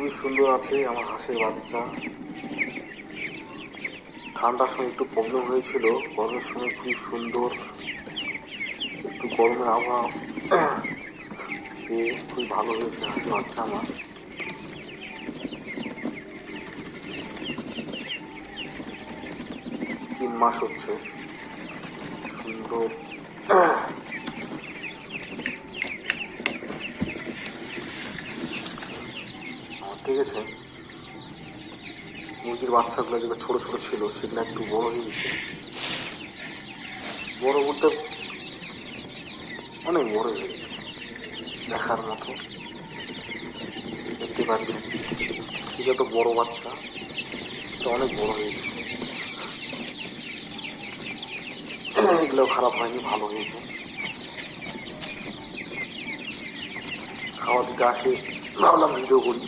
খুবই সুন্দর আছে আমার হাঁসের বাচ্চা। ঠান্ডার সময় একটু প্রবলেম হয়েছিল, গরমের সময় খুবই সুন্দর, একটু গরমের আবহাওয়া পেয়ে খুবই ভালো হয়েছে হাঁসের বাচ্চা আমার। 3 মাস হচ্ছে, সুন্দর। ঠিক আছে, মুরগির বাচ্চাগুলো যেগুলো ছোট ছোট ছিল সেগুলো একটু বড় হয়ে গেছে। বড় বলতে অনেক বড় হয়ে গেছে, দেখার মতো। দেখতে পাচ্ছি এটা তো বড় বাচ্চা, এটা অনেক বড় হয়ে গেছে। এগুলো খারাপ হয়নি, ভালো হয়েছে। খাওয়া দিতে আসে, ভাবলাম ভিডিও করি।